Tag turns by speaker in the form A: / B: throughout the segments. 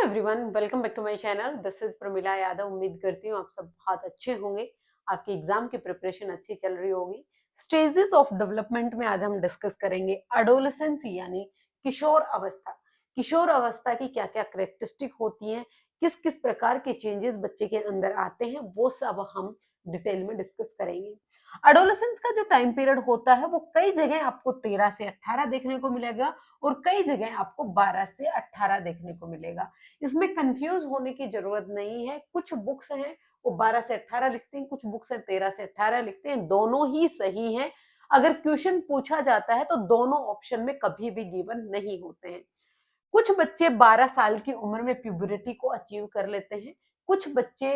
A: Everyone, welcome back to my channel. This is Pramila Yadav. उम्मीद करती हूँ आप सब बहुत अच्छे होंगे। आपकी एग्जाम की प्रिपरेशन अच्छी चल रही होगी। स्टेजेस ऑफ डेवलपमेंट में आज हम डिस्कस करेंगे एडोलेसेंस यानी किशोर अवस्था। किशोर अवस्था की क्या क्या करेक्टरिस्टिक होती हैं, किस किस प्रकार के चेंजेस बच्चे के अंदर आते हैं, वो सब हम डिटेल में डिस्कस करेंगे। एडोलेसेंस का जो टाइम पीरियड होता है वो कई जगह आपको 13 से 18 देखने को मिलेगा और कई जगह आपको 12 से 18 देखने को मिलेगा। इसमें कंफ्यूज होने की जरूरत नहीं है। कुछ बुक्स हैं वो 12 से 18 लिखते हैं, कुछ बुक्स हैं 13 से 18 लिखते हैं। दोनों ही सही हैं। अगर क्वेश्चन पूछा जाता है तो दोनों ऑप्शन में कभी भी गिवन नहीं होते हैं। कुछ बच्चे 12 साल की उम्र में प्यूबरिटी को अचीव कर लेते हैं। कुछ बच्चे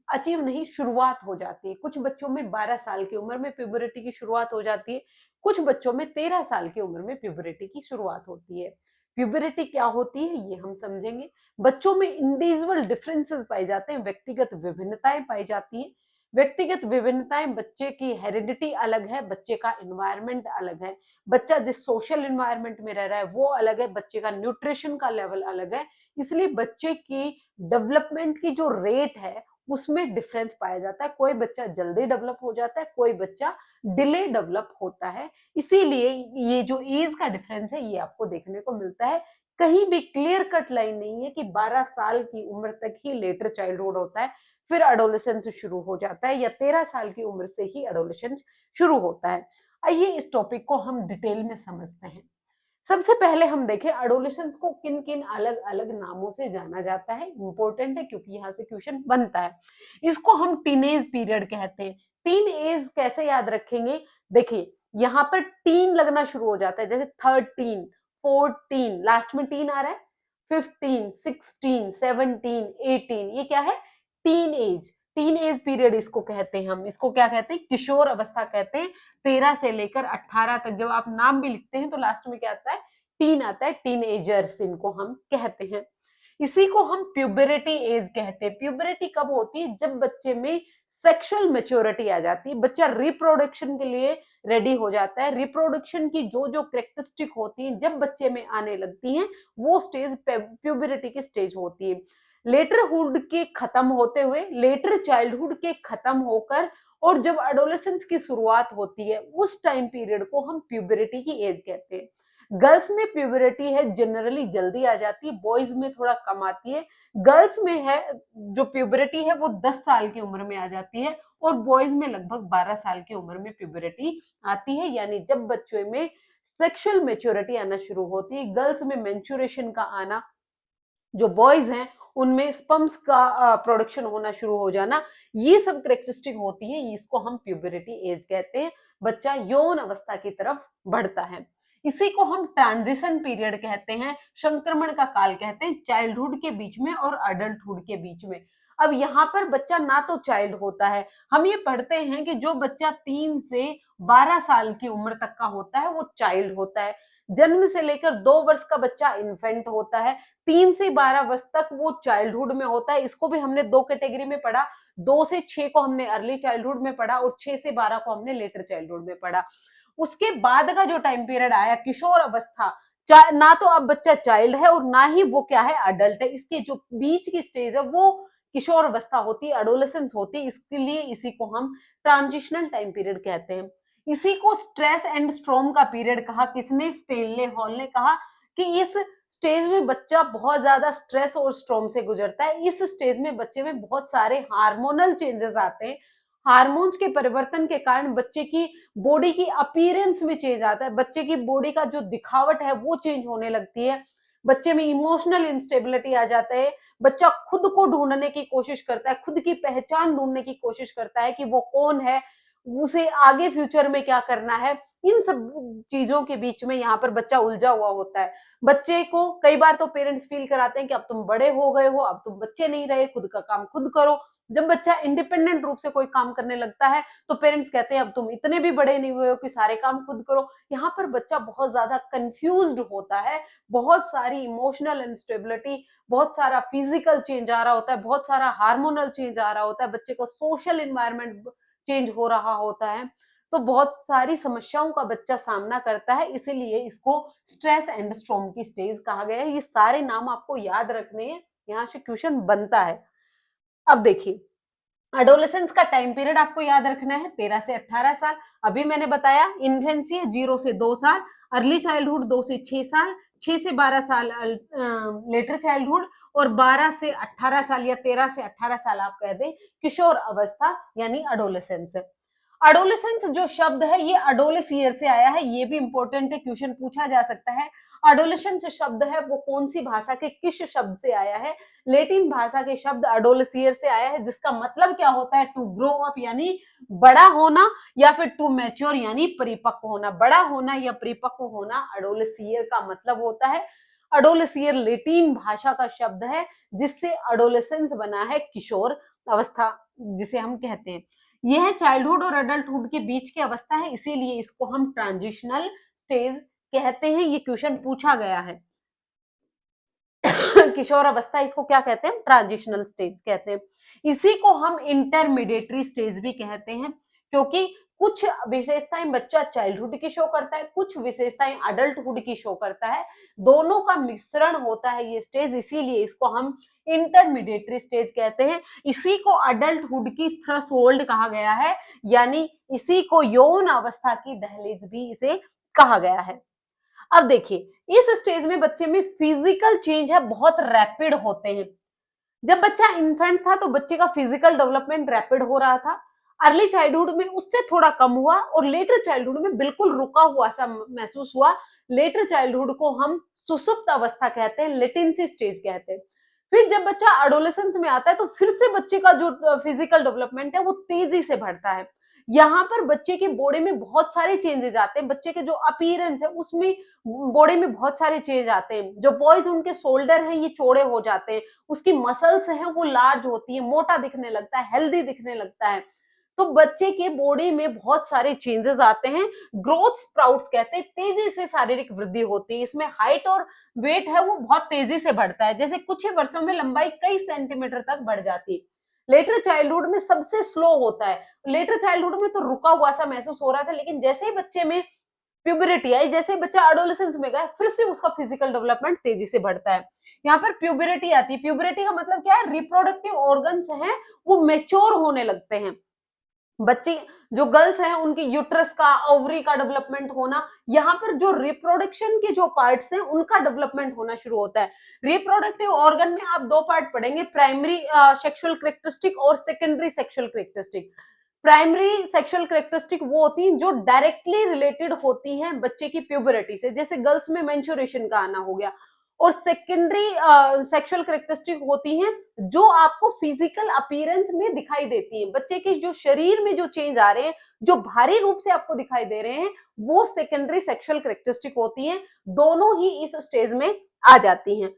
A: अचीव नहीं, शुरुआत हो जाती है। कुछ बच्चों में 12 साल की उम्र में प्यूबरिटी की शुरुआत हो जाती है। कुछ बच्चों में 13 साल की उम्र में प्यूबरिटी की शुरुआत होती है। प्यूबरिटी क्या होती है ये हम समझेंगे। बच्चों में इंडिविजुअल डिफरेंसेस पाए जाते हैं, व्यक्तिगत विभिन्नताएं पाई जाती हैं। व्यक्तिगत विभिन्नताएं, बच्चे की हेरिडिटी अलग है, बच्चे का एनवायरनमेंट अलग है, बच्चा जिस सोशल एनवायरनमेंट में रह रहा है वो अलग है, बच्चे का न्यूट्रिशन का लेवल अलग है। इसलिए बच्चे की डेवलपमेंट की जो रेट है उसमें डिफरेंस पाया जाता है। कोई बच्चा जल्दी डेवलप हो जाता है, कोई बच्चा डिले डेवलप होता है। इसीलिए ये जो एज का डिफरेंस है ये आपको देखने को मिलता है। कहीं भी क्लियर कट लाइन नहीं है कि 12 साल की उम्र तक ही लेटर चाइल्डहुड होता है, फिर एडोलेसेंस शुरू हो जाता है, या 13 साल की उम्र से ही एडोलेसेंस शुरू होता है। आइए इस टॉपिक को हम डिटेल में समझते हैं। सबसे पहले हम देखें एडोलेसेंस को किन किन अलग अलग नामों से जाना जाता है। इंपॉर्टेंट है क्योंकि यहाँ से क्वेश्चन बनता है। इसको हम टीनेज पीरियड कहते हैं। टीन एज कैसे याद रखेंगे? देखिए, यहाँ पर टीन लगना शुरू हो जाता है, जैसे 13, 14, लास्ट में टीन आ रहा है, 15, 16, 17, 18, ये क्या है? Teen age. Teen age period इसको कहते हैं हम। इसको क्या कहते हैं? किशोर अवस्था कहते हैं। 13 से लेकर 18 तक जब आप नाम भी लिखते हैं तो लास्ट में क्या आता है? टीन आता है। टीन एजर्स इनको हम कहते हैं। इसी को हम प्यूबरिटी एज कहते हैं। प्यूबरिटी कब होती है? जब बच्चे में सेक्सुअल मेच्योरिटी आ जाती है, बच्चा रिप्रोडक्शन के लिए रेडी हो जाता है। रिप्रोडक्शन की जो जो करेक्टरिस्टिक होती हैं जब बच्चे में आने लगती हैं, वो स्टेज प्यूबरिटी की स्टेज होती है। लेटरहुड के खत्म होते हुए, लेटर चाइल्डहुड के खत्म होकर और जब एडोलेसेंस की शुरुआत होती है, उस टाइम पीरियड को हम प्यूबरिटी की एज कहते हैं। गर्ल्स में प्यूबरिटी है जनरली जल्दी आ जाती है, बॉयज में थोड़ा कम आती है। गर्ल्स में है जो प्यूबरिटी है वो 10 साल की उम्र में आ जाती है और बॉयज में लगभग 12 साल की उम्र में प्यूबरिटी आती है। यानी जब बच्चों में सेक्सुअल मेच्योरिटी आना शुरू होती है, गर्ल्स में मेंस्ट्रुएशन का आना, जो बॉयज हैं उनमें स्पर्म्स का प्रोडक्शन होना शुरू हो जाना, ये सब करेक्टरिस्टिक होती है। इसको हम प्यूबरिटी एज कहते हैं। बच्चा यौन अवस्था की तरफ बढ़ता है। इसी को हम ट्रांजिशन पीरियड कहते हैं, संक्रमण का काल कहते हैं, चाइल्डहुड के बीच में और अडल्टहुड के बीच में। अब यहाँ पर बच्चा ना तो चाइल्ड होता है, हम ये पढ़ते हैं कि जो बच्चा 3 से 12 साल की उम्र तक का होता है वो चाइल्ड होता है। जन्म से लेकर 2 वर्ष का बच्चा इन्फेंट होता है। 3 से 12 वर्ष तक वो चाइल्डहुड में होता है। इसको भी हमने 2 कैटेगरी में पढ़ा। 2 से 6 को हमने अर्ली चाइल्डहुड में पढ़ा और 6 से 12 को हमने लेटर चाइल्डहुड में पढ़ा। उसके बाद का जो टाइम पीरियड आया किशोर अवस्था, ना तो अब बच्चा चाइल्ड है और ना ही वो क्या है, अडल्ट है। इसके जो बीच की स्टेज है वो किशोर अवस्था होती है, एडोलेसेंस होती है। इसके लिए इसी को हम ट्रांजिशनल टाइम पीरियड कहते हैं। इसी को स्ट्रेस एंड स्ट्रॉम का पीरियड कहा। किसने? स्टेनले हॉल ने कहा कि इस स्टेज में बच्चा बहुत ज्यादा स्ट्रेस और स्ट्रॉम से गुजरता है। इस स्टेज में बच्चे में बहुत सारे हार्मोनल चेंजेस आते हैं। हार्मोन्स के परिवर्तन के कारण बच्चे की बॉडी की अपीयरेंस में चेंज आता है। बच्चे की बॉडी का जो दिखावट है वो चेंज होने लगती है। बच्चे में इमोशनल इंस्टेबिलिटी आ जाता है। बच्चा खुद को ढूंढने की कोशिश करता है, खुद की पहचान ढूंढने की कोशिश करता है कि वो कौन है, उसे आगे फ्यूचर में क्या करना है। इन सब चीजों के बीच में यहाँ पर बच्चा उलझा हुआ होता है। बच्चे को कई बार तो पेरेंट्स फील कराते हैं कि अब तुम बड़े हो गए हो, अब तुम बच्चे नहीं रहे, खुद का काम खुद करो। जब बच्चा इंडिपेंडेंट रूप से कोई काम करने लगता है तो पेरेंट्स कहते हैं अब तुम इतने भी बड़े नहीं हुए हो कि सारे काम खुद करो। यहाँ पर बच्चा बहुत ज्यादा कंफ्यूज्ड होता है। बहुत सारी इमोशनल इंस्टेबिलिटी, बहुत सारा फिजिकल चेंज आ रहा होता है, बहुत सारा हार्मोनल चेंज आ रहा होता है, बच्चे को सोशल एनवायरनमेंट चेंज हो रहा होता है। तो बहुत सारी समस्याओं का बच्चा सामना करता है। इसीलिए इसको स्ट्रेस एंड स्ट्रॉम की स्टेज कहा गया है। ये सारे नाम आपको याद रखने हैं, यहाँ से क्वेश्चन बनता है। अब देखिए, एडोलेसेंस का टाइम पीरियड आपको याद रखना है 13 से 18 साल। अभी मैंने बताया इन्फेंसी है 0 से 2 साल, अर्ली चाइल्डहुड 2 से 6 साल, 6 से 12 साल लेटर चाइल्डहुड और 12 से 18 साल या 13 से 18 साल आप कह दें किशोर अवस्था यानी एडोलेसेंस। एडोलेसेंस जो शब्द है ये एडोलिस ईयर से आया है, ये भी इंपॉर्टेंट है, क्वेश्चन पूछा जा सकता है। एडोलेसेंस शब्द है वो कौन सी भाषा के किस शब्द से आया है? लेटिन भाषा के शब्द एडोलसियर से आया है, जिसका मतलब क्या होता है? टू ग्रो अप यानी बड़ा होना, या फिर टू मैच्योर यानी परिपक्व होना। बड़ा होना या परिपक्व होना एडोलसियर का मतलब होता है। एडोलसियर लेटिन भाषा का शब्द है जिससे एडोलेसेंस बना है, किशोर अवस्था जिसे हम कहते हैं। यह चाइल्डहुड और एडल्टहुड के बीच की अवस्था है, इसीलिए इसको हम ट्रांजिशनल स्टेज कहते हैं। ये क्वेश्चन पूछा गया है। किशोर अवस्था इसको क्या कहते हैं? ट्रांजिशनल स्टेज कहते हैं। इसी को हम इंटरमीडिएटरी स्टेज भी कहते हैं, क्योंकि कुछ विशेषताएं बच्चा चाइल्डहुड की शो करता है, कुछ विशेषताएं अडल्टहुड की शो करता है, दोनों का मिश्रण होता है ये स्टेज, इसीलिए इसको हम इंटरमीडिएटरी स्टेज कहते हैं। इसी को अडल्टहुड की थ्रेशोल्ड कहा गया है, यानी इसी को यौन अवस्था की दहलीज भी इसे कहा गया है। अब देखिए इस स्टेज में बच्चे में फिजिकल चेंज है बहुत रैपिड होते हैं। जब बच्चा इन्फेंट था तो बच्चे का फिजिकल डेवलपमेंट रैपिड हो रहा था। अर्ली चाइल्डहुड में उससे थोड़ा कम हुआ और लेटर चाइल्डहुड में बिल्कुल रुका हुआ सा महसूस हुआ। लेटर चाइल्डहुड को हम सुसुप्त अवस्था कहते हैं, लेटेंसी स्टेज कहते हैं। फिर जब बच्चा एडोलेसेंस में आता है तो फिर से बच्चे का जो फिजिकल डेवलपमेंट है वो तेजी से बढ़ता है। यहाँ पर बच्चे के बॉडी में बहुत सारे चेंजेस आते हैं, बच्चे के जो अपीयरेंस है उसमें बॉडी में बहुत सारे चेंज आते हैं। जो बॉयज उनके शोल्डर हैं ये चौड़े हो जाते हैं, उसकी मसल्स हैं वो लार्ज होती है, मोटा दिखने लगता है, हेल्दी दिखने लगता है। तो बच्चे के बॉडी में बहुत सारे चेंजेस आते हैं। ग्रोथ स्प्राउट्स कहते हैं, तेजी से शारीरिक वृद्धि होती है। इसमें हाइट और वेट है वो बहुत तेजी से बढ़ता है, जैसे कुछ ही वर्षों में लंबाई कई सेंटीमीटर तक बढ़ जाती है। लेटर चाइल्डहुड में सबसे स्लो होता है। लेटर चाइल्डहुड में तो रुका हुआ सा महसूस हो रहा था, लेकिन जैसे ही बच्चे में प्यूबरिटी आई, जैसे ही बच्चा एडोलेसेंस में गया, फिर से उसका फिजिकल डेवलपमेंट तेजी से बढ़ता है। यहाँ पर प्यूबरिटी आती है। प्यूबरिटी का मतलब क्या है? रिप्रोडक्टिव ऑर्गन्स हैं वो मैच्योर होने लगते हैं। बच्चे जो गर्ल्स हैं उनकी यूट्रस का, ओवरी का डेवलपमेंट होना, यहाँ पर जो रिप्रोडक्शन के जो पार्ट्स हैं उनका डेवलपमेंट होना शुरू होता है। रिप्रोडक्टिव ऑर्गन में आप दो पार्ट पढ़ेंगे, प्राइमरी सेक्सुअल कैरेक्टरिस्टिक और secondary sexual characteristic. Primary sexual characteristic वो होती हैं जो डायरेक्टली रिलेटेड होती हैं बच्चे की प्यूबरिटी से, जैसे गर्ल्स में मेंस्ट्रुएशन का आना हो गया। और सेकेंडरी सेक्सुअल कैरेक्टरिस्टिक होती हैं जो आपको फिजिकल अपीयरेंस में दिखाई देती हैं। बच्चे के जो शरीर में जो चेंज आ रहे हैं, जो भारी रूप से आपको दिखाई दे रहे हैं, वो सेकेंडरी सेक्सुअल कैरेक्टरिस्टिक होती हैं। दोनों ही इस स्टेज में आ जाती हैं।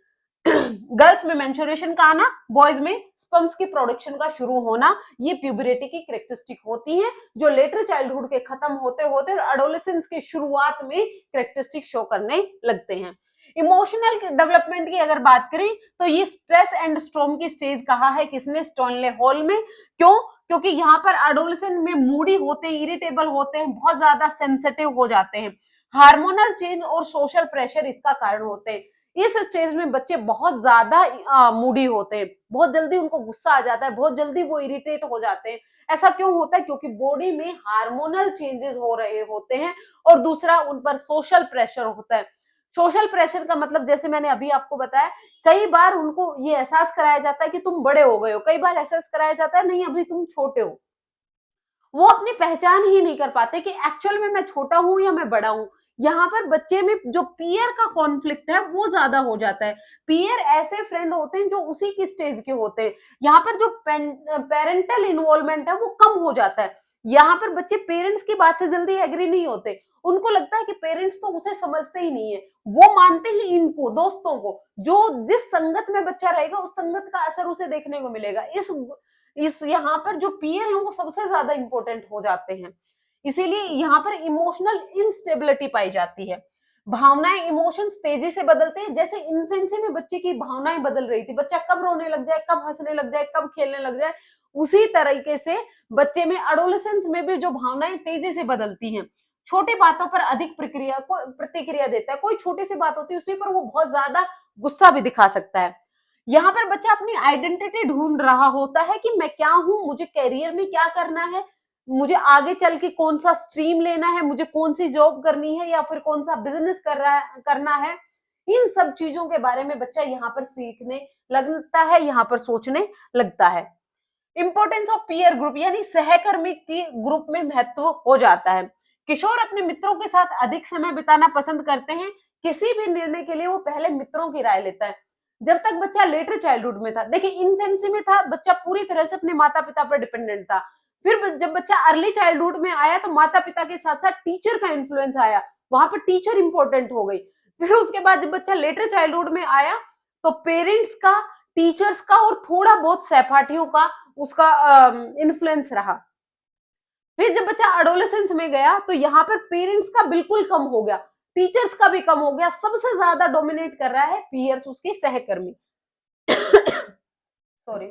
A: गर्ल्स में मेंस्ट्रुएशन का आना, बॉयज में स्पर्म्स की प्रोडक्शन का शुरू होना, ये प्यूबरिटी की कैरेक्टरिस्टिक होती हैं, जो लेटर चाइल्डहुड के खत्म होते होते एडोलेसेंस के शुरुआत में कैरेक्टरिस्टिक शो करने लगते हैं। इमोशनल डेवलपमेंट की अगर बात करें तो ये स्ट्रेस एंड स्टॉर्म की स्टेज कहा है किसने? स्टोनले हॉल में। क्यों? क्योंकि यहाँ पर एडोलेसेंट में मूडी होते हैं, इरिटेबल होते हैं, बहुत ज्यादा सेंसिटिव हो जाते हैं। हार्मोनल चेंज और सोशल प्रेशर इसका कारण होते हैं। इस स्टेज में बच्चे बहुत ज्यादा मूडी होते हैं, बहुत जल्दी उनको गुस्सा आ जाता है, बहुत जल्दी वो इरिटेट हो जाते हैं। ऐसा क्यों होता है? क्योंकि बॉडी में हार्मोनल चेंजेस हो रहे होते हैं। और दूसरा उन पर सोशल प्रेशर होता है। सोशल प्रेशर का मतलब जैसे मैंने अभी आपको बताया, कई बार उनको ये एहसास कराया जाता है कि तुम बड़े हो गए हो, कई बार एहसास कराया जाता है नहीं अभी तुम छोटे हो। वो अपनी पहचान ही नहीं कर पाते कि एक्चुअल में मैं छोटा हूँ या मैं बड़ा हूँ। यहाँ पर बच्चे में जो पीयर का कॉन्फ्लिक्ट है वो ज्यादा हो जाता है। पीयर ऐसे फ्रेंड होते हैं जो उसी की स्टेज के होते हैं। यहाँ पर जो पेरेंटल इन्वॉल्वमेंट है वो कम हो जाता है। यहाँ पर बच्चे पेरेंट्स की बात से जल्दी एग्री नहीं होते। उनको लगता है कि पेरेंट्स तो उसे समझते ही नहीं है, वो मानते ही इनको दोस्तों को। जो जिस संगत में बच्चा रहेगा उस संगत का असर उसे देखने को मिलेगा। इस यहाँ पर जो पीयर है वो सबसे ज्यादा इंपॉर्टेंट हो जाते हैं। इसीलिए यहाँ पर इमोशनल इंस्टेबिलिटी पाई जाती है। भावनाएं, इमोशंस तेजी से बदलते हैं। जैसे इन्फेंसी में बच्चे की भावनाएं बदल रही थी, बच्चा कब रोने लग जाए, कब हंसने लग जाए, कब खेलने लग जाए, उसी तरीके से बच्चे में एडोलेसेंस में भी जो भावनाएं तेजी से बदलती हैं। छोटी बातों पर अधिक प्रक्रिया को प्रतिक्रिया देता है। कोई छोटी सी बात होती है उसी पर वो बहुत ज्यादा गुस्सा भी दिखा सकता है। यहाँ पर बच्चा अपनी आइडेंटिटी ढूंढ रहा होता है कि मैं क्या हूँ, मुझे करियर में क्या करना है, मुझे आगे चल के कौन सा स्ट्रीम लेना है, मुझे कौन सी जॉब करनी है या फिर कौन सा बिजनेस करना है। इन सब चीजों के बारे में बच्चा यहाँ पर सीखने लगता है, यहाँ पर सोचने लगता है। इंपॉर्टेंस ऑफ पीयर ग्रुप यानी सहकर्मी की ग्रुप में महत्व हो जाता है। किशोर अपने मित्रों के साथ अधिक समय बिताना पसंद करते हैं। किसी भी निर्णय के लिए वो पहले मित्रों की राय लेता है। जब तक बच्चा लेटर चाइल्डहुड में था, देखिए इन्फेंसी में था, बच्चा पूरी तरह से अपने माता पिता पर डिपेंडेंट था। फिर जब बच्चा अर्ली चाइल्डहुड में आया तो माता पिता के साथ साथ टीचर का इन्फ्लुएंस आया, वहां पर टीचर इंपॉर्टेंट हो गई। फिर उसके बाद जब बच्चा लेटर चाइल्डहुड में आया तो पेरेंट्स का, टीचर्स का और थोड़ा बहुत सहपाठियों का उसका इन्फ्लुएंस रहा। फिर जब बच्चा एडोलेसेंस में गया तो यहाँ पर पेरेंट्स का बिल्कुल कम हो गया, टीचर्स का भी कम हो गया, सबसे ज्यादा डोमिनेट कर रहा है पीयर्स, उसके सहकर्मी। Sorry.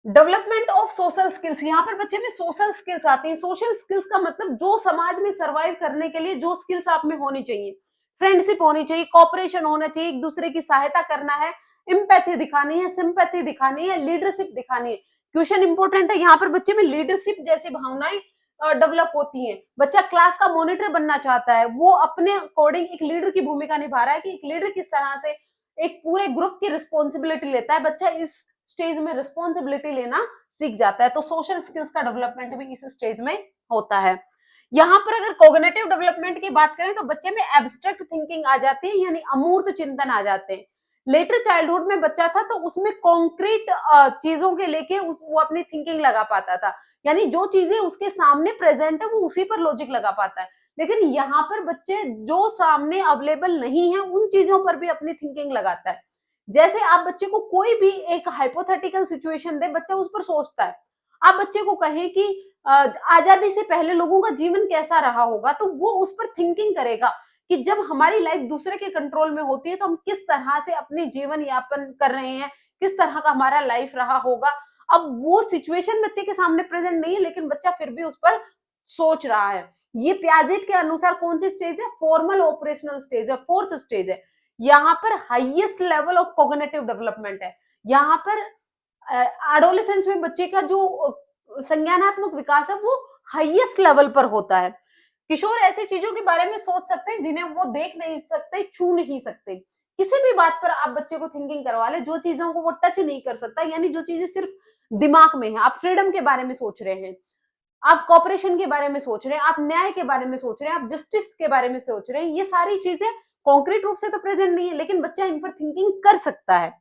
A: Development of social skills, यहाँ पर बच्चे में सोशल स्किल्स आती है। सोशल स्किल्स का मतलब जो समाज में सरवाइव करने के लिए जो स्किल्स आप में होनी चाहिए, फ्रेंडशिप होनी चाहिए, कॉपरेशन होना चाहिए, एक दूसरे की सहायता करना है, एम्पैथी दिखानी है, सिंपैथी दिखानी है, लीडरशिप दिखानी है। क्वेश्चन इंपॉर्टेंट है, यहाँ पर बच्चे में लीडरशिप जैसी भावनाएं डेवलप होती हैं। बच्चा क्लास का मॉनिटर बनना चाहता है, वो अपने अकॉर्डिंग एक लीडर की भूमिका निभा रहा है कि एक लीडर किस तरह से एक पूरे ग्रुप की रिस्पॉन्सिबिलिटी लेता है। बच्चा इस स्टेज में रिस्पॉन्सिबिलिटी लेना सीख जाता है। तो सोशल स्किल्स का डेवलपमेंट भी इस स्टेज में होता है। यहाँ पर अगर कॉग्निटिव डेवलपमेंट की बात करें तो बच्चे में एब्स्ट्रैक्ट थिंकिंग आ जाती है, यानी अमूर्त चिंतन आ जाते हैं। लेटर चाइल्डहुड में बच्चा था तो उसमें कॉन्क्रीट चीजों के लेके वो अपनी थिंकिंग लगा पाता था, यानी जो चीजें उसके सामने प्रेजेंट है वो उसी पर लॉजिक लगा पाता है। लेकिन यहाँ पर बच्चे जो सामने अवेलेबल नहीं है उन चीजों पर भी अपनी थिंकिंग लगाता है। जैसे आप बच्चे को कोई भी एक हाइपोथेटिकल सिचुएशन दे, बच्चा उस पर सोचता है। आप बच्चे को कहें कि आजादी से पहले लोगों का जीवन कैसा रहा होगा, तो वो उस पर थिंकिंग करेगा कि जब हमारी लाइफ दूसरे के कंट्रोल में होती है तो हम किस तरह से अपने जीवन यापन कर रहे हैं, किस तरह का हमारा लाइफ रहा होगा। अब वो सिचुएशन बच्चे के सामने प्रेजेंट नहीं है, लेकिन बच्चा फिर भी उस पर सोच रहा है। ये पियाजेट के अनुसार कौन सी स्टेज है? फॉर्मल ऑपरेशनल स्टेज है, फोर्थ स्टेज है। यहाँ पर highest level of cognitive development है। यहाँ पर एडोलेसेंस में बच्चे का जो संज्ञानात्मक विकास है वो हाईएस्ट लेवल पर होता है। किशोर ऐसी चीजों के बारे में सोच सकते हैं जिन्हें वो देख नहीं सकते, छू नहीं सकते। किसी भी बात पर आप बच्चे को थिंकिंग करवा ले, जो चीजों को वो टच नहीं कर सकता, यानी जो चीजें सिर्फ दिमाग में है। आप फ्रीडम के बारे में सोच रहे हैं, आप कॉपरेशन के बारे में सोच रहे हैं, आप न्याय के बारे में सोच रहे हैं, आप जस्टिस के बारे में सोच रहे हैं, ये सारी चीजें कॉन्क्रीट रूप से तो प्रेजेंट नहीं है, लेकिन बच्चा इन पर थिंकिंग कर सकता है।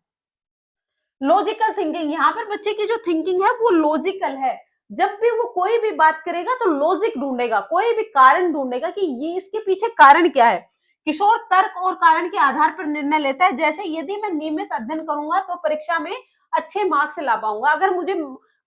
A: लॉजिकल थिंकिंग, यहाँ पर बच्चे की जो थिंकिंग है वो लॉजिकल है। जब भी वो कोई भी बात करेगा तो लॉजिक ढूंढेगा, कोई भी कारण ढूंढेगा कि ये इसके पीछे कारण क्या है। किशोर तर्क और कारण के आधार पर निर्णय लेता है, जैसे यदि मैं नियमित अध्ययन करूंगा तो परीक्षा में अच्छे मार्क्स ला पाऊंगा। अगर मुझे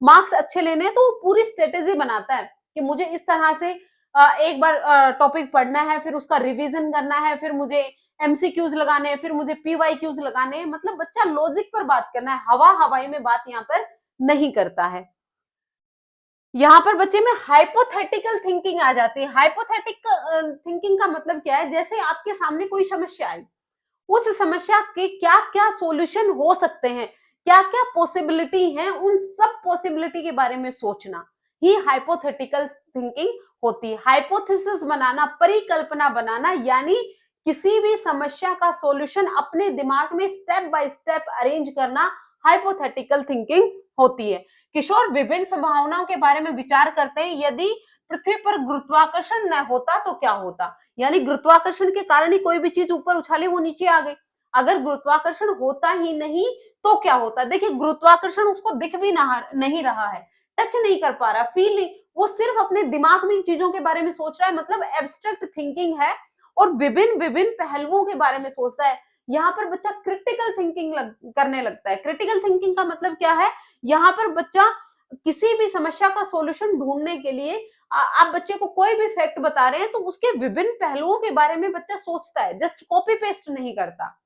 A: मार्क्स अच्छे लेने हैं तो वो पूरी स्ट्रेटेजी बनाता है कि मुझे इस तरह से एक बार टॉपिक पढ़ना है, फिर उसका रिवीजन करना है, फिर मुझे एमसीक्यूज लगाने हैं, फिर मुझे पीवाईक्यूज लगाने हैं। मतलब बच्चा लॉजिक पर बात करना है, हवा हवाई में बात यहाँ पर नहीं करता है। यहाँ पर बच्चे में हाइपोथेटिकल थिंकिंग आ जाती है। हाइपोथेटिक थिंकिंग का मतलब क्या है? जैसे आपके सामने कोई समस्या आई, उस समस्या के क्या-क्या सॉल्यूशन हो सकते हैं, क्या-क्या पॉसिबिलिटी हैं, उन सब पॉसिबिलिटी के बारे में सोचना ही हाइपोथेटिकल थिंकिंग होती है। हाइपोथेसिस बनाना, परिकल्पना बनाना, यानी किसी भी समस्या का सॉल्यूशन अपने दिमाग में स्टेप बाय स्टेप अरेंज करना हाइपोथेटिकल थिंकिंग होती है। किशोर विभिन्न संभावनाओं के बारे में विचार करते हैं। यदि पृथ्वी पर गुरुत्वाकर्षण न होता तो क्या होता? यानी गुरुत्वाकर्षण के कारण ही कोई भी चीज ऊपर उछाली वो नीचे आ गई। अगर गुरुत्वाकर्षण होता ही नहीं तो क्या होता? देखिए गुरुत्वाकर्षण उसको दिख भी नहीं रहा है, टच नहीं कर पा रहा, फील नहीं, वो सिर्फ अपने दिमाग में इन चीजों के बारे में सोच रहा है, मतलब एब्स्ट्रैक्ट थिंकिंग है और विभिन्न विभिन्न पहलुओं के बारे में सोचता है। यहाँ पर बच्चा क्रिटिकल थिंकिंग करने लगता है। क्रिटिकल थिंकिंग का मतलब क्या है? यहाँ पर बच्चा किसी भी समस्या का सॉल्यूशन ढूंढने के लिए आप बच्चे को कोई भी फैक्ट बता रहे हैं तो उसके विभिन्न पहलुओं के बारे में बच्चा सोचता है, जस्ट कॉपी पेस्ट नहीं करता।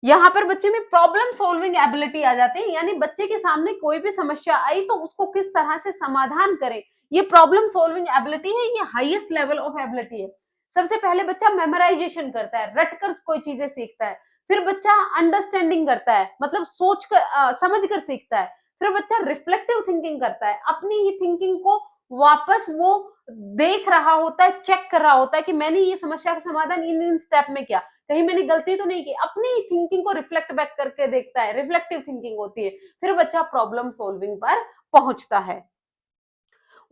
A: यहाँ पर बच्चे में प्रॉब्लम सॉल्विंग एबिलिटी आ जाती है, यानी बच्चे के सामने कोई भी समस्या आई तो उसको किस तरह से समाधान करें, ये प्रॉब्लम सॉल्विंग एबिलिटी है, ये हाईएस्ट लेवल ऑफ एबिलिटी है। सबसे पहले बच्चा मेमोराइजेशन करता है, रटकर कोई चीजें सीखता है। फिर बच्चा अंडरस्टैंडिंग करता है, मतलब सोच कर समझ कर सीखता है। फिर बच्चा रिफ्लेक्टिव थिंकिंग करता है, अपनी ही थिंकिंग को वापस वो देख रहा होता है, चेक कर रहा होता है कि मैंने ये समस्या का समाधान इन स्टेप में किया, कहीं मैंने गलती तो नहीं की। अपनी ही थिंकिंग को रिफ्लेक्ट बैक करके देखता है, रिफ्लेक्टिव थिंकिंग होती है। फिर बच्चा प्रॉब्लम सॉल्विंग पर पहुंचता है।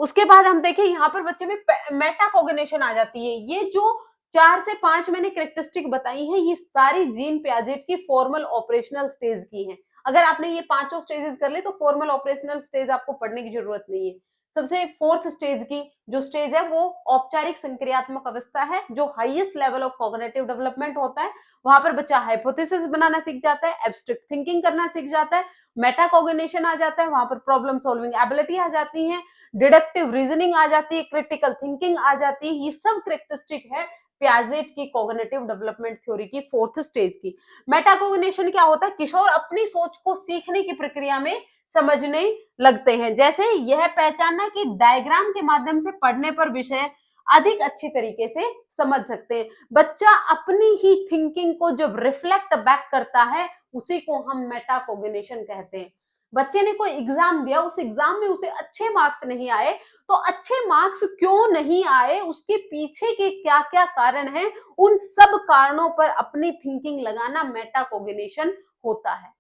A: उसके बाद हम देखें यहाँ पर बच्चे में मेटाकॉग्निशन आ जाती है। ये जो 4 से 5 मैंने कैरेक्टरिस्टिक बताई हैं, ये सारी जीन पियाजेट की फॉर्मल ऑपरेशनल स्टेज की हैं। अगर आपने ये पांचों स्टेजेस कर ली तो फॉर्मल ऑपरेशनल स्टेज आपको पढ़ने की जरूरत नहीं है। सबसे फोर्थ स्टेज की जो स्टेज है वो औपचारिक संक्रियात्मक अवस्था है, जो highest level of cognitive development होता है। वहां पर बच्चा हाइपोथेसिस बनाना सीख जाता है, एब्स्ट्रैक्ट थिंकिंग करना सीख जाता है, मेटाकॉग्निशन आ जाता है, वहां पर प्रॉब्लम सॉल्विंग एबिलिटी आ जाती है, डिडक्टिव रीजनिंग आ जाती है, क्रिटिकल थिंकिंग आ जाती है। ये सब कैरेक्टरिस्टिक है पियाजेट की कॉग्निटिव डेवलपमेंट थ्योरी की फोर्थ स्टेज की। मेटाकॉग्निशन क्या होता है? किशोर अपनी सोच को सीखने की प्रक्रिया में समझने लगते हैं। जैसे यह पहचानना कि डायग्राम के माध्यम से पढ़ने पर विषय अधिक अच्छी तरीके से समझ सकते हैं। बच्चा अपनी ही थिंकिंग को जब रिफ्लेक्ट बैक करता है, उसी को हम मेटाकॉग्निशन कहते हैं। बच्चे ने कोई एग्जाम दिया, उस एग्जाम में उसे अच्छे मार्क्स नहीं आए, तो अच्छे मार्क्स क्यों नहीं आए, उसके पीछे के क्या क्या कारण हैं, उन सब कारणों पर अपनी थिंकिंग लगाना मेटाकॉग्निशन होता है।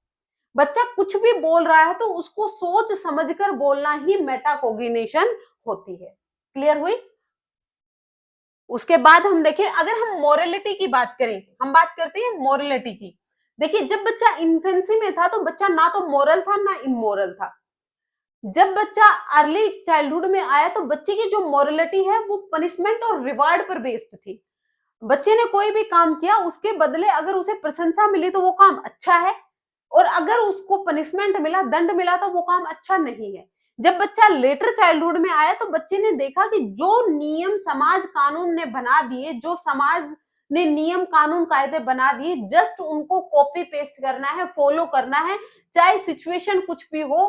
A: बच्चा कुछ भी बोल रहा है तो उसको सोच समझकर बोलना ही मेटाकॉग्निशन होती है। क्लियर हुई? उसके बाद हम देखें, अगर हम मोरलिटी की बात करें, हम बात करते हैं मोरलिटी की। देखिए, जब बच्चा इन्फेंसी में था तो बच्चा ना तो मोरल था ना इमोरल था। जब बच्चा अर्ली चाइल्डहुड में आया तो बच्चे की जो मोरलिटी है वो पनिशमेंट और रिवार्ड पर बेस्ड थी। बच्चे ने कोई भी काम किया, उसके बदले अगर उसे प्रशंसा मिली तो वो काम अच्छा है, और अगर उसको पनिशमेंट मिला, दंड मिला, तो वो काम अच्छा नहीं है। जब बच्चा लेटर चाइल्डहुड में आया तो बच्चे ने देखा कि जो नियम समाज कानून ने बना दिए, जो समाज ने नियम कानून कायदे बना दिए, जस्ट उनको कॉपी पेस्ट करना है, फॉलो करना है, चाहे सिचुएशन कुछ भी हो।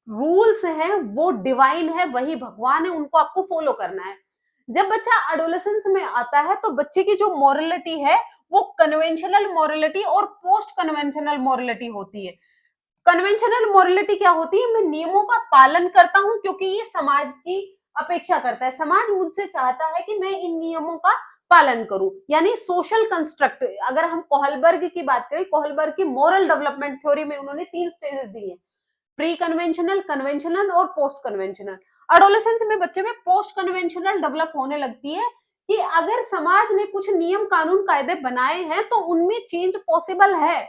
A: रूल्स हैं वो डिवाइन है, वही भगवान है, उनको आपको फॉलो करना है। जब बच्चा एडोलेसेंस में आता है तो बच्चे की जो मोरलिटी है वो कन्वेंशनल मोरलिटी और पोस्ट कन्वेंशनल मोरलिटी होती है। कन्वेंशनल मोरलिटी क्या होती है? मैं नियमों का पालन करता हूं क्योंकि ये समाज की अपेक्षा करता है, समाज मुझसे चाहता है कि मैं इन नियमों का पालन करूं, यानी सोशल कंस्ट्रक्ट। अगर हम कोहलबर्ग की बात करें, कोहलबर्ग की मोरल डेवलपमेंट थ्योरी में उन्होंने 3 स्टेजेस दी हैं, प्री कन्वेंशनल, कन्वेंशनल और पोस्ट कन्वेंशनल। एडोलेसेंस में बच्चे में पोस्ट कन्वेंशनल डेवलप होने लगती है कि अगर समाज ने कुछ नियम कानून कायदे बनाए हैं तो उनमें चेंज पॉसिबल है।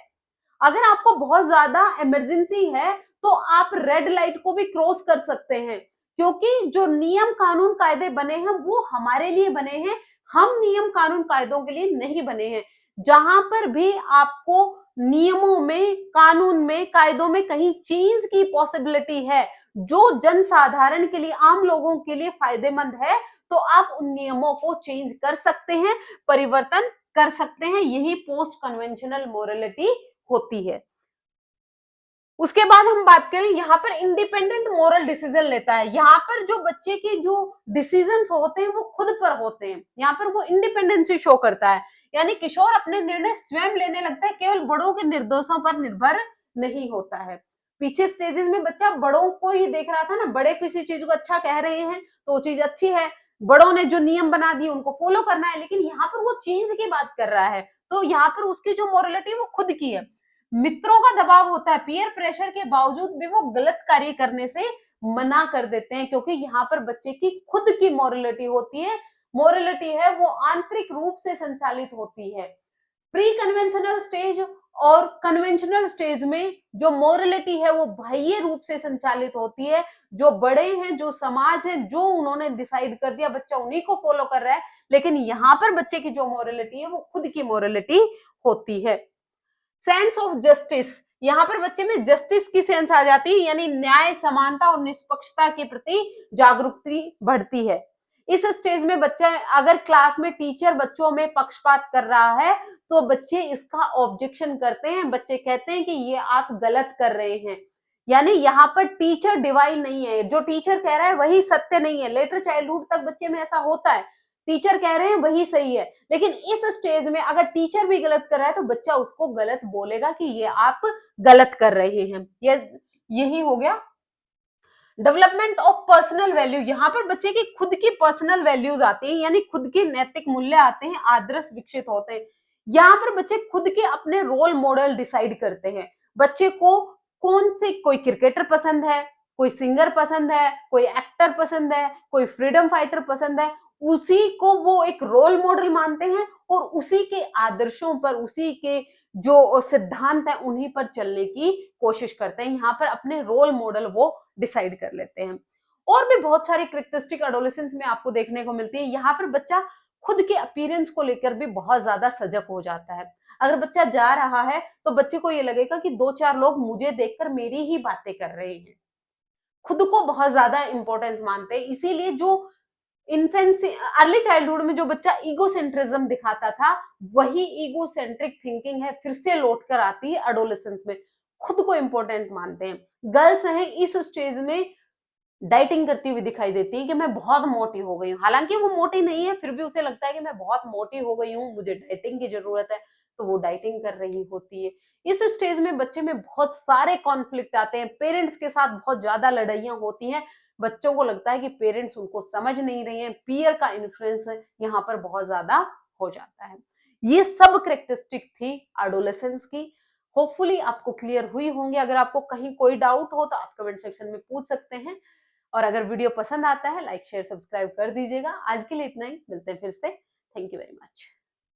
A: अगर आपको बहुत ज्यादा इमरजेंसी है तो आप रेड लाइट को भी क्रॉस कर सकते हैं, क्योंकि जो नियम कानून कायदे बने हैं वो हमारे लिए बने हैं, हम नियम कानून कायदों के लिए नहीं बने हैं। जहां पर भी आपको नियमों में, कानून में, कायदों में कहीं चेंज की पॉसिबिलिटी है जो जनसाधारण के लिए, आम लोगों के लिए फायदेमंद है, तो आप उन नियमों को चेंज कर सकते हैं, परिवर्तन कर सकते हैं। यही पोस्ट कन्वेंशनल मोरलिटी होती है। उसके बाद हम बात करें, यहाँ पर इंडिपेंडेंट मोरल डिसीजन लेता है। यहाँ पर जो बच्चे के जो डिसीजन होते हैं वो खुद पर होते हैं, यहाँ पर वो इंडिपेंडेंसी शो करता है, यानी किशोर अपने निर्णय स्वयं लेने लगता है, केवल बड़ों के निर्देशों पर निर्भर नहीं होता है। पीछे स्टेजेस में बच्चा बड़ों को ही देख रहा था ना, बड़े किसी चीज को अच्छा कह रहे हैं तो वो चीज अच्छी है, बड़ों ने जो नियम बना दिए उनको फॉलो करना है, लेकिन यहाँ पर वो चेंज की बात कर रहा है, तो यहाँ पर उसकी जो मोरलिटी वो खुद की है। मित्रों का दबाव होता है, पीयर प्रेशर के बावजूद भी वो गलत कार्य करने से मना कर देते हैं, क्योंकि यहाँ पर बच्चे की खुद की मोरलिटी होती है। मोरलिटी है वो आंतरिक रूप से संचालित होती है। प्री कन्वेंशनल स्टेज और कन्वेंशनल स्टेज में जो मोरलिटी है वो बाह्य रूप से संचालित होती है। जो बड़े हैं, जो समाज है, जो उन्होंने डिसाइड कर दिया, बच्चा उन्हीं को फॉलो कर रहा है, लेकिन यहाँ पर बच्चे की जो मोरलिटी है वो खुद की मोरलिटी होती है। सेंस ऑफ जस्टिस, यहाँ पर बच्चे में जस्टिस की सेंस आ जाती है, यानी न्याय, समानता और निष्पक्षता के प्रति जागरूकता बढ़ती है। इस स्टेज में बच्चा, अगर क्लास में टीचर बच्चों में पक्षपात कर रहा है तो बच्चे इसका ऑब्जेक्शन करते हैं, बच्चे कहते हैं कि ये आप गलत कर रहे हैं, यानी यहाँ पर टीचर डिवाइन नहीं है, जो टीचर कह रहा है वही सत्य नहीं है। लेटर चाइल्डहुड तक बच्चे में ऐसा होता है, टीचर कह रहे हैं वही सही है, लेकिन इस स्टेज में अगर टीचर भी गलत कर रहा है तो बच्चा उसको गलत बोलेगा कि ये आप गलत कर रहे हैं। ये यही हो गया डेवलपमेंट ऑफ पर्सनल वैल्यू। यहाँ पर बच्चे की खुद की पर्सनल वैल्यूज आती हैं, यानी खुद के नैतिक मूल्य आते हैं, आदर्श विकसित होते हैं। यहाँ पर बच्चे खुद के अपने रोल मॉडल डिसाइड करते हैं। बच्चे को कौन से, कोई क्रिकेटर पसंद है, कोई सिंगर पसंद है, कोई एक्टर पसंद है, कोई फ्रीडम फाइटर पसंद है, उसी को वो एक रोल मॉडल मानते हैं और उसी के आदर्शों पर, उसी के जो सिद्धांत है उन्हीं पर चलने की कोशिश करते हैं। यहाँ पर अपने रोल मॉडल वो डिसाइड कर लेते हैं। और भी बहुत सारी कैरेक्टरिस्टिक एडोलेसेंस में आपको देखने को मिलती है। यहाँ पर बच्चा खुद के अपीयरेंस को लेकर भी बहुत ज्यादा सजग हो जाता है। अगर बच्चा जा रहा है तो बच्चे को ये लगेगा कि 2-4 लोग मुझे देखकर मेरी ही बातें कर रहे हैं। खुद को बहुत ज्यादा इंपॉर्टेंस मानते हैं। इसीलिए जो इन्फेंसी अर्ली चाइल्डहुड में जो बच्चा ईगोसेंट्रिज्म दिखाता था, वही ईगोसेंट्रिक थिंकिंग है फिर से लौट कर आती है एडोलेसेंस में। खुद को इंपॉर्टेंट मानते हैं। गर्ल्स हैं इस स्टेज में डाइटिंग करती हुई दिखाई देती है कि मैं बहुत मोटी हो गई हूँ। हालांकि वो मोटी नहीं है, फिर भी उसे लगता है कि मैं बहुत मोटी हो गई हूँ, मुझे डाइटिंग की जरूरत है, तो वो डाइटिंग कर रही होती है। इस स्टेज में बच्चे में बहुत सारे कॉन्फ्लिक्ट आते हैं, पेरेंट्स के साथ बहुत ज्यादा लड़ाइयां होती हैं। बच्चों को लगता है कि पेरेंट्स उनको समझ नहीं रहे हैं, पीयर का इन्फ्लुएंस यहाँ पर बहुत ज्यादा हो जाता है। ये सब करेक्टरिस्टिक थी एडोलेसेंस की। होपफुली आपको क्लियर हुई होंगी। अगर आपको कहीं कोई डाउट हो तो आप कमेंट सेक्शन में पूछ सकते हैं। और अगर वीडियो पसंद आता है लाइक शेयर सब्सक्राइब कर दीजिएगा। आज के लिए इतना ही, मिलते हैं फिर से। Thank you very much.